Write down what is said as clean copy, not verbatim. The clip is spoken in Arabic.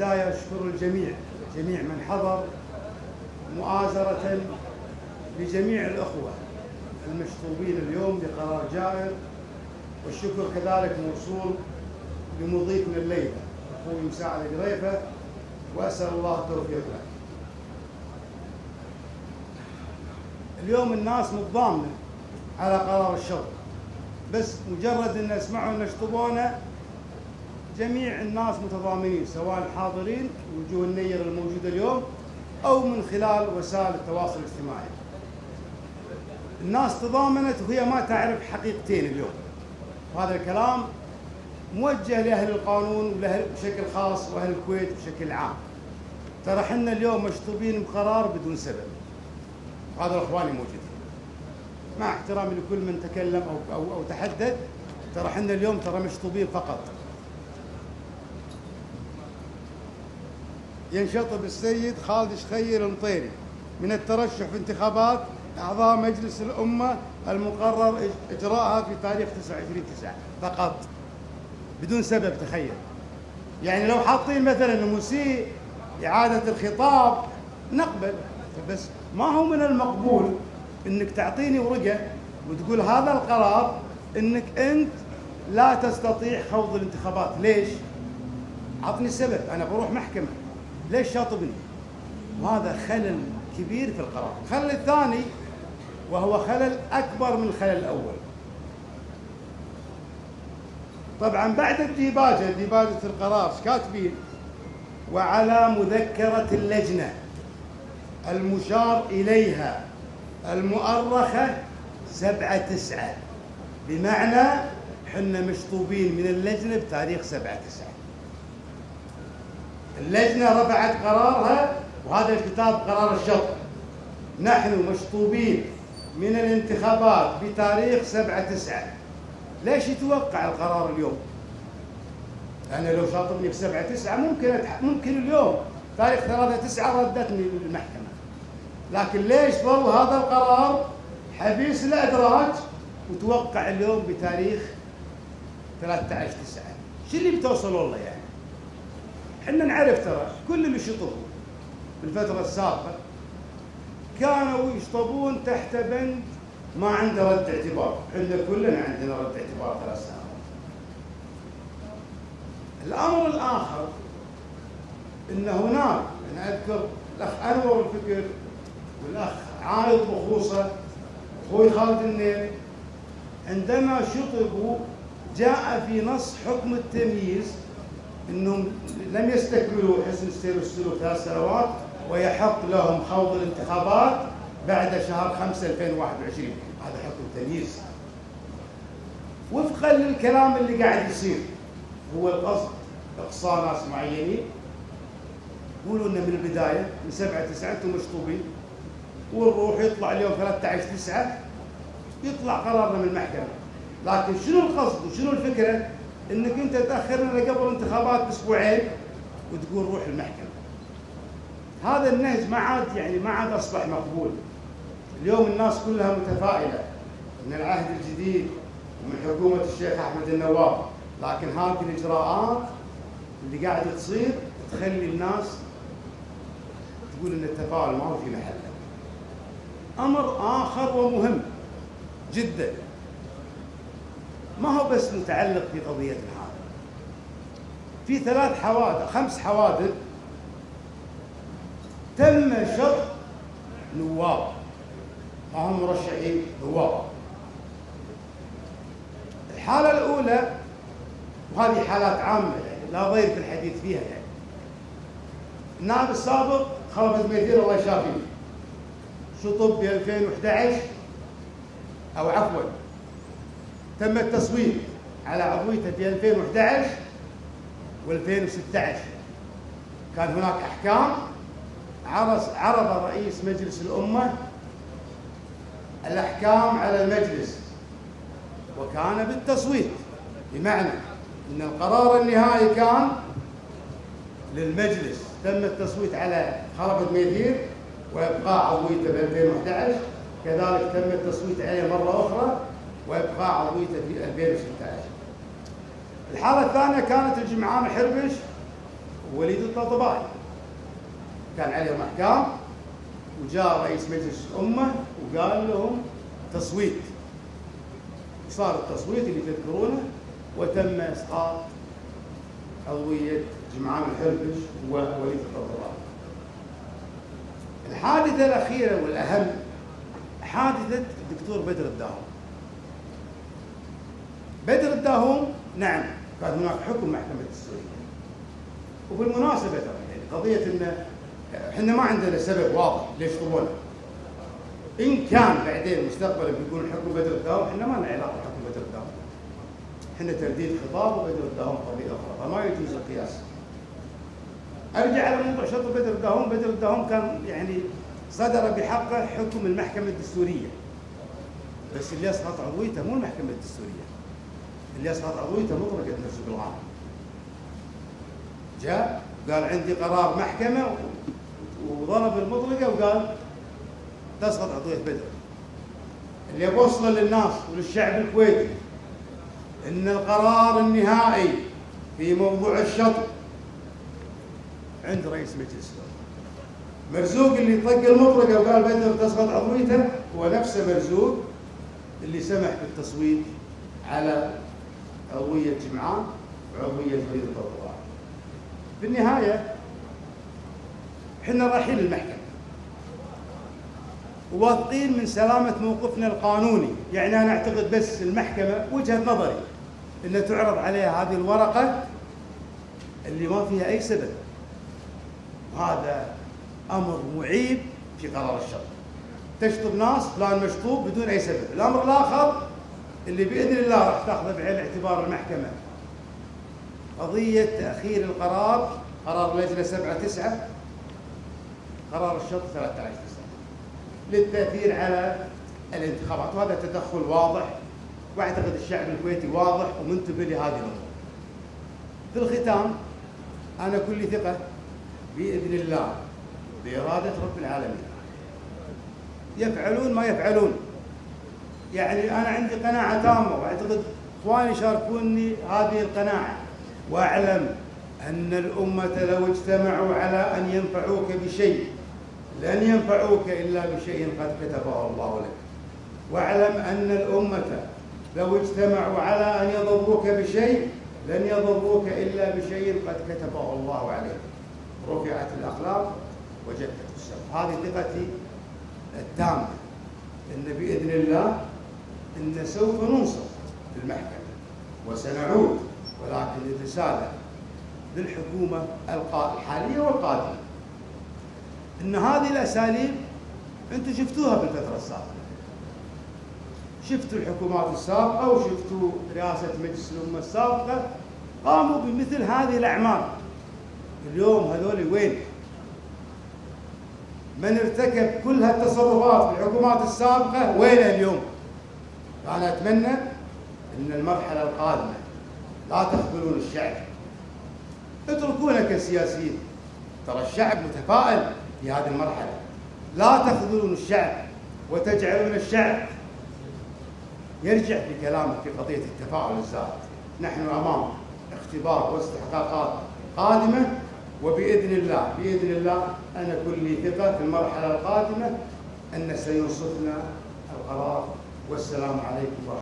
البداية أشكر الجميع، جميع من حضر مؤازرة لجميع الأخوة المشطوبين اليوم بقرار جائر، والشكر كذلك موصول لمضيفنا الليلة أخوي مساعد قريفة، وأسأل الله التوفيق له. اليوم الناس متضامنة على قرار الشطب، بس مجرد أن يسمعوا أن يشطبونه جميع الناس متضامنين، سواء الحاضرين وجوه النير الموجودة اليوم أو من خلال وسائل التواصل الاجتماعي. الناس تضامنت وهي ما تعرف حقيقتين اليوم، وهذا الكلام موجه لأهل القانون بشكل خاص وأهل الكويت بشكل عام. ترى احنا اليوم مشطوبين بقرار بدون سبب، هذا الأخواني موجودين، مع احترامي لكل من تكلم أو تحدث، ترى احنا اليوم مشطوبين فقط. ينشطب السيد خالد شخير المطيري من الترشح في انتخابات أعضاء مجلس الأمة المقرر إجراءها في تاريخ 29/9 فقط، بدون سبب. تخيل، يعني لو حاطين مثلا مسيء إعادة الخطاب نقبل، بس ما هو من المقبول إنك تعطيني ورقة وتقول هذا القرار إنك أنت لا تستطيع خوض الانتخابات. ليش؟ عطني السبب، أنا بروح محكمة، ليش شاطبني؟ وهذا خلل كبير في القرار. الخلل الثاني وهو خلل أكبر من الخلل الأول. طبعا بعد ديباجة القرار كاتبين وعلى مذكرة اللجنة المشار إليها المؤرخة 7/9، بمعنى حنا مشطوبين من اللجنة بتاريخ 7/9. اللجنة رفعت قرارها، وهذا الكتاب قرار الشطب، نحن مشطوبين من الانتخابات بتاريخ 7/9. ليش يتوقع القرار اليوم؟ أنا لو شاطبني ب 7/9 ممكن اليوم تاريخ 3/9 ردتني للمحكمة، لكن ليش ظل هذا القرار حبيس الأدراج وتوقع اليوم بتاريخ 13/9؟ شو اللي بتوصلوا له يعني؟ حنا نعرف ترى كل اللي شطبوا بالفترة السابقة كانوا يشطبون تحت بند ما عنده رد اعتبار. حنا كلنا عندنا رد اعتبار 3 سنوات. الأمر الآخر أن هناك، أنا أذكر الأخ أنور الفكر والأخ عايض بخوصة أخوي خالد النيل، عندما شطبوا جاء في نص حكم التمييز أنهم لم يستكملوا حسن السير والسلوك 3 سنوات ويحق لهم خوض الانتخابات بعد شهر 5 2021. هذا حكم تمييز وفقا للكلام اللي قاعد يصير. هو القصد إقصاء ناس معينين، يقولوا لنا من البداية من 7/9 أنتم مشطوبين، ونروح يطلع اليوم 13/9 يطلع قرارنا من المحكمة. لكن شنو القصد وشنو الفكرة؟ انك انت تاخرنا قبل الانتخابات باسبوعين وتقول روح المحكمة. هذا النهج ما عاد اصبح مقبول. اليوم الناس كلها متفائلة من العهد الجديد ومن حكومة الشيخ احمد النواب، لكن هذه الاجراءات اللي قاعدة تصير تخلي الناس تقول ان التفاؤل ما هو في محله. امر اخر ومهم جدا، ما هو بس متعلق في قضيتنا هذه، في 5 حوادث تم شطب نواب، ما هم مرشحين، نواب. الحالة الأولى، وهذه حالات عامة يعني لا ضير في الحديث فيها، يعني النائب السابق خلفت ميثير الله يشافيه شطب ب 2011، أو عفوا تم التصويت على عضويته في 2011 و2016. كان هناك أحكام، عرض رئيس مجلس الأمة الأحكام على المجلس وكان بالتصويت، بمعنى أن القرار النهائي كان للمجلس. تم التصويت على خلفت ميثير وإبقاء عضويته ب 2011، كذلك تم التصويت عليه مرة أخرى وإبقاء عضويته في 2016. الحالة الثانية كانت الجمعان حربش ووليد الطبطبائي، كان عليهم أحكام، وجاء رئيس مجلس الأمة وقال لهم تصويت. صار التصويت اللي تذكرونه، وتم إسقاط عضوية جمعان الحربش ووليد الطبطبائي. الحادثة الأخيرة والأهم حادثة الدكتور بدر الداهوم. بدر الداهوم نعم كان هناك حكم محكمة السورية، وبالمناسبة يعني قضية إن احنا ما عندنا سبب واضح ليش طولنا. إن كان بعدين مستقبلا بيكون حكم بدر الداهوم، احنا ما لنا علاقة بحكم بدر الداهوم. احنا ترديد خطاب، وبدر الداهوم قضية أخرى، فما يجوز القياس. أرجع على موضوع شطر بدر الداهوم. بدر الداهوم كان يعني صدر بحقه حكم المحكمة الدستورية، بس اللي يسقط عضويته مو المحكمة الدستورية، اللي يسقط عضويته مطرقة نفسه بالغالب. جاء قال عندي قرار محكمة وضرب المطرقة وقال تسقط عضوية بدر. اللي بوصله للناس وللشعب الكويتي إن القرار النهائي في موضوع الشطر عند رئيس مجلس الأمة. مرزوق اللي طق المطرقة وقال بدر تسقط عضويته هو نفسه مرزوق اللي سمح بالتصويت على عضوية جمعان وعضوية وليد الطبطبائي. بالنهاية احنا رايحين للمحكمة وواثقين من سلامة موقفنا القانوني. يعني أنا أعتقد بس المحكمة وجهة نظري إن تعرض عليها هذه الورقة اللي ما فيها أي سبب، وهذا أمر معيب في قرار الشرطة. تشطب ناس فلان مشطوب بدون أي سبب. الأمر الآخر اللي بإذن الله راح تاخذه بعين الاعتبار المحكمة قضية تأخير القرار، قرار اللجنة 7/9، قرار الشرطة 13/9 للتأثير على الانتخابات، وهذا تدخل واضح، واعتقد الشعب الكويتي واضح ومنتبه لهذه الأمور. في الختام أنا كل ثقة بإذن الله بإرادة رب العالمين يفعلون ما يفعلون. يعني أنا عندي قناعة تامة، وأعتقد إخواني يشاركوني هذه القناعة، وأعلم أن الأمة لو اجتمعوا على أن ينفعوك بشيء لن ينفعوك إلا بشيء قد كتبه الله لك. واعلم أن الأمة لو اجتمعوا على أن يضروك بشيء لن يضروك إلا بشيء قد كتبه الله عليك. رفعت الأقلام وجدت السماء. هذه ثقتي التامة إن بإذن الله إن سوف ننصر في المحكمة وسنعود، ولكن الرسالة للحكومة الحالية والقادمة إن هذه الأساليب أنتم شفتوها بالفترة السابقة، شفتوا الحكومات السابقة وشفتوا رئاسة مجلس الأمة السابقة قاموا بمثل هذه الأعمال. اليوم هذول وين؟ من ارتكب كل هالتصرفات في الحكومات السابقة وين اليوم؟ فأنا أتمنى أن المرحلة القادمة لا تخذلون الشعب، اتركونا كسياسيين، ترى الشعب متفائل في هذه المرحلة. لا تخذلون الشعب وتجعلون الشعب يرجع في كلامه في قضية التفاؤل الزائد. نحن أمام اختبار واستحقاقات قادمة، وبإذن الله أنا كل ثقة في المرحلة القادمة أن سينصفنا القرار. والسلام عليكم ورحمة الله.